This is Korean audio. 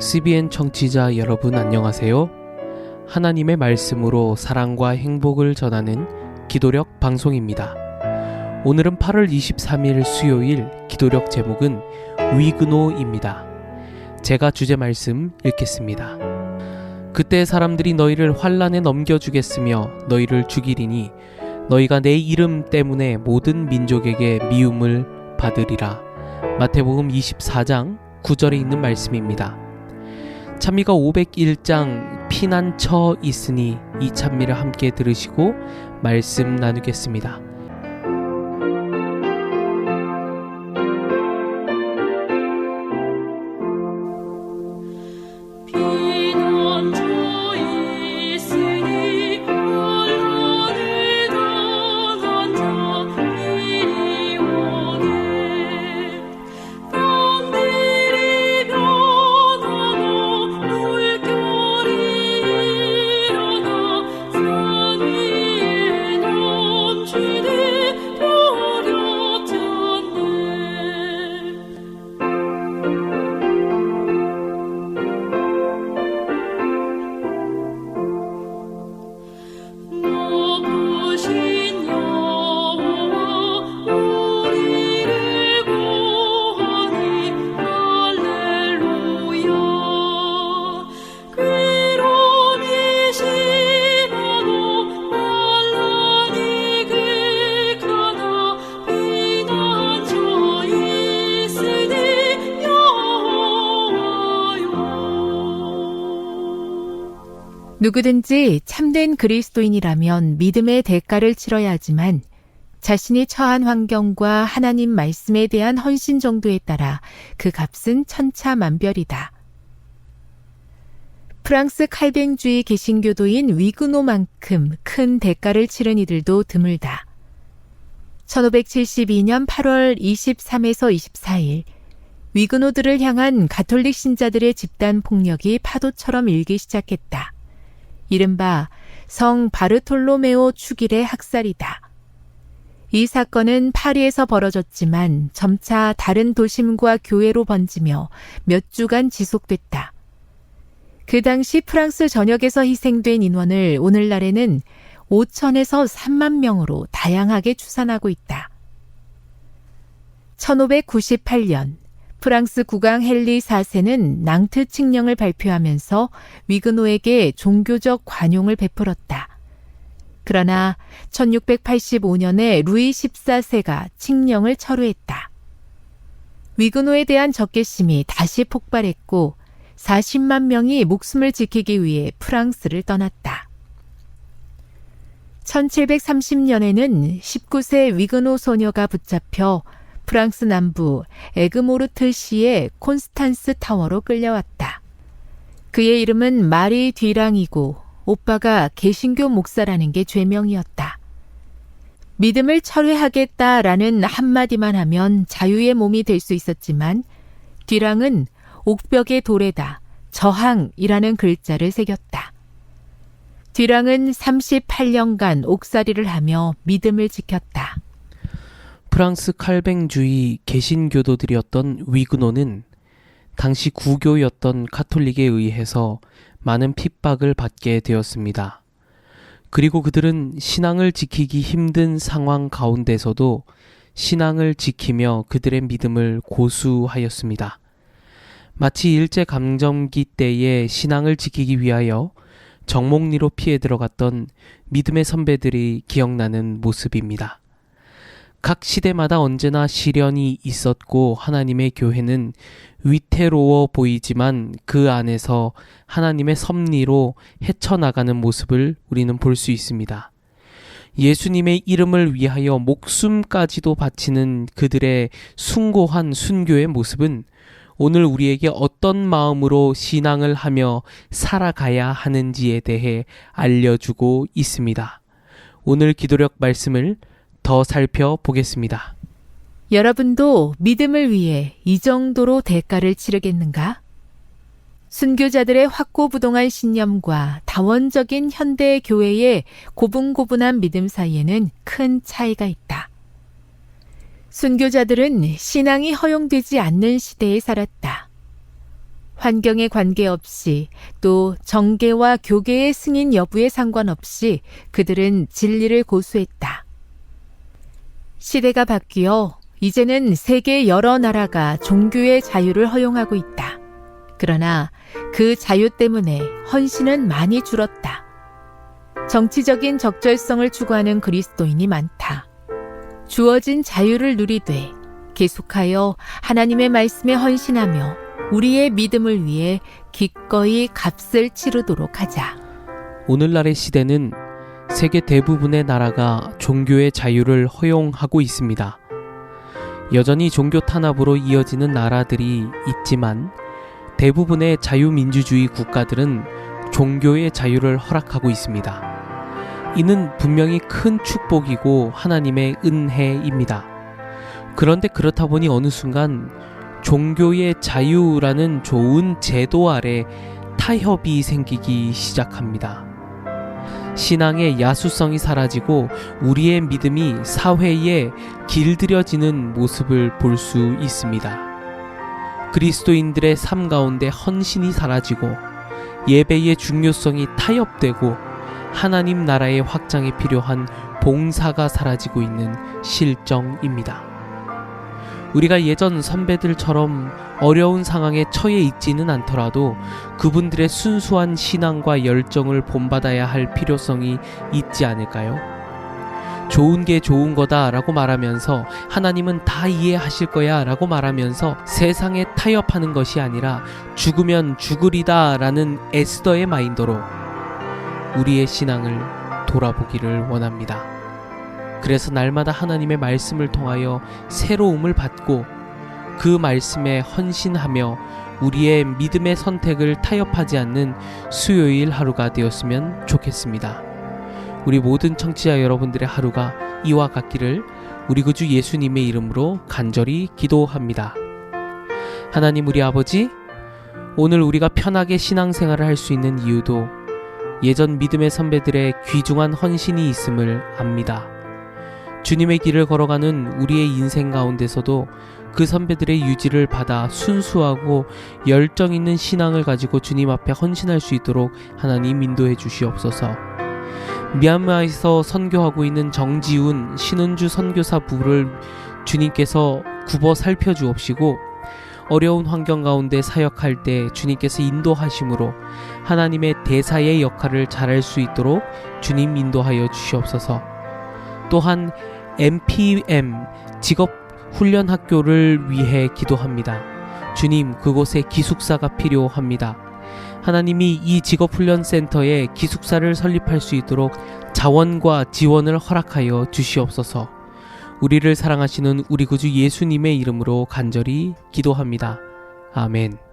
CBN 청취자 여러분 안녕하세요. 하나님의 말씀으로 사랑과 행복을 전하는 기도력 방송입니다. 오늘은 8월 23일 수요일, 기도력 제목은 위그노입니다. 제가 주제 말씀 읽겠습니다. 그때 사람들이 너희를 환난에 넘겨주겠으며 너희를 죽이리니 너희가 내 이름 때문에 모든 민족에게 미움을 받으리라. 마태복음 24장 9절에 있는 말씀입니다. 찬미가 501장 피난처 있으니 이 찬미를 함께 들으시고 말씀 나누겠습니다. 누구든지 참된 그리스도인이라면 믿음의 대가를 치러야 하지만 자신이 처한 환경과 하나님 말씀에 대한 헌신 정도에 따라 그 값은 천차만별이다. 프랑스 칼뱅주의 개신교도인 위그노만큼 큰 대가를 치른 이들도 드물다. 1572년 8월 23에서 24일 위그노들을 향한 가톨릭 신자들의 집단 폭력이 파도처럼 일기 시작했다. 이른바 성 바르톨로메오 축일의 학살이다. 이 사건은 파리에서 벌어졌지만 점차 다른 도심과 교회로 번지며 몇 주간 지속됐다. 그 당시 프랑스 전역에서 희생된 인원을 오늘날에는 5천에서 3만 명으로 다양하게 추산하고 있다. 1598년 프랑스 국왕 헨리 4세는 낭트 칙령을 발표하면서 위그노에게 종교적 관용을 베풀었다. 그러나 1685년에 루이 14세가 칙령을 철회했다. 위그노에 대한 적개심이 다시 폭발했고 40만 명이 목숨을 지키기 위해 프랑스를 떠났다. 1730년에는 19세 위그노 소녀가 붙잡혀 프랑스 남부 에그모르트시의 콘스탄스 타워로 끌려왔다. 그의 이름은 마리 뒤랑이고 오빠가 개신교 목사라는 게 죄명이었다. 믿음을 철회하겠다라는 한마디만 하면 자유의 몸이 될 수 있었지만 뒤랑은 옥벽의 돌에다 저항이라는 글자를 새겼다. 뒤랑은 38년간 옥살이를 하며 믿음을 지켰다. 프랑스 칼뱅주의 개신교도들이었던 위그노는 당시 구교였던 카톨릭에 의해서 많은 핍박을 받게 되었습니다. 그리고 그들은 신앙을 지키기 힘든 상황 가운데서도 신앙을 지키며 그들의 믿음을 고수하였습니다. 마치 일제강점기 때에 신앙을 지키기 위하여 정목리로 피해 들어갔던 믿음의 선배들이 기억나는 모습입니다. 각 시대마다 언제나 시련이 있었고 하나님의 교회는 위태로워 보이지만 그 안에서 하나님의 섭리로 헤쳐나가는 모습을 우리는 볼 수 있습니다. 예수님의 이름을 위하여 목숨까지도 바치는 그들의 숭고한 순교의 모습은 오늘 우리에게 어떤 마음으로 신앙을 하며 살아가야 하는지에 대해 알려주고 있습니다. 오늘 기도력 말씀을 더 살펴보겠습니다. 여러분도 믿음을 위해 이 정도로 대가를 치르겠는가? 순교자들의 확고부동한 신념과 다원적인 현대 교회의 고분고분한 믿음 사이에는 큰 차이가 있다. 순교자들은 신앙이 허용되지 않는 시대에 살았다. 환경에 관계없이 또 정계와 교계의 승인 여부에 상관없이 그들은 진리를 고수했다. 시대가 바뀌어 이제는 세계 여러 나라가 종교의 자유를 허용하고 있다. 그러나 그 자유 때문에 헌신은 많이 줄었다. 정치적인 적절성을 추구하는 그리스도인이 많다. 주어진 자유를 누리되 계속하여 하나님의 말씀에 헌신하며 우리의 믿음을 위해 기꺼이 값을 치르도록 하자. 오늘날의 시대는 세계 대부분의 나라가 종교의 자유를 허용하고 있습니다. 여전히 종교 탄압으로 이어지는 나라들이 있지만 대부분의 자유민주주의 국가들은 종교의 자유를 허락하고 있습니다. 이는 분명히 큰 축복이고 하나님의 은혜입니다. 그런데 그렇다 보니 어느 순간 종교의 자유라는 좋은 제도 아래 타협이 생기기 시작합니다. 신앙의 야수성이 사라지고 우리의 믿음이 사회에 길들여지는 모습을 볼 수 있습니다. 그리스도인들의 삶 가운데 헌신이 사라지고 예배의 중요성이 타협되고 하나님 나라의 확장에 필요한 봉사가 사라지고 있는 실정입니다. 우리가 예전 선배들처럼 어려운 상황에 처해 있지는 않더라도 그분들의 순수한 신앙과 열정을 본받아야 할 필요성이 있지 않을까요? 좋은 게 좋은 거다 라고 말하면서 하나님은 다 이해하실 거야 라고 말하면서 세상에 타협하는 것이 아니라 죽으면 죽으리다 라는 에스더의 마인드로 우리의 신앙을 돌아보기를 원합니다. 그래서 날마다 하나님의 말씀을 통하여 새로움을 받고 그 말씀에 헌신하며 우리의 믿음의 선택을 타협하지 않는 수요일 하루가 되었으면 좋겠습니다. 우리 모든 청취자 여러분들의 하루가 이와 같기를 우리 구주 예수님의 이름으로 간절히 기도합니다. 하나님 우리 아버지, 오늘 우리가 편하게 신앙생활을 할 수 있는 이유도 예전 믿음의 선배들의 귀중한 헌신이 있음을 압니다. 주님의 길을 걸어가는 우리의 인생 가운데서도 그 선배들의 유지를 받아 순수하고 열정 있는 신앙을 가지고 주님 앞에 헌신할 수 있도록 하나님 인도해 주시옵소서. 미얀마에서 선교하고 있는 정지훈, 신은주 선교사 부부를 주님께서 굽어 살펴주옵시고 어려운 환경 가운데 사역할 때 주님께서 인도하심으로 하나님의 대사의 역할을 잘할 수 있도록 주님 인도하여 주시옵소서. 또한 MPM 직업훈련학교를 위해 기도합니다. 주님, 그곳에 기숙사가 필요합니다. 하나님이 이 직업훈련센터에 기숙사를 설립할 수 있도록 자원과 지원을 허락하여 주시옵소서. 우리를 사랑하시는 우리 구주 예수님의 이름으로 간절히 기도합니다. 아멘.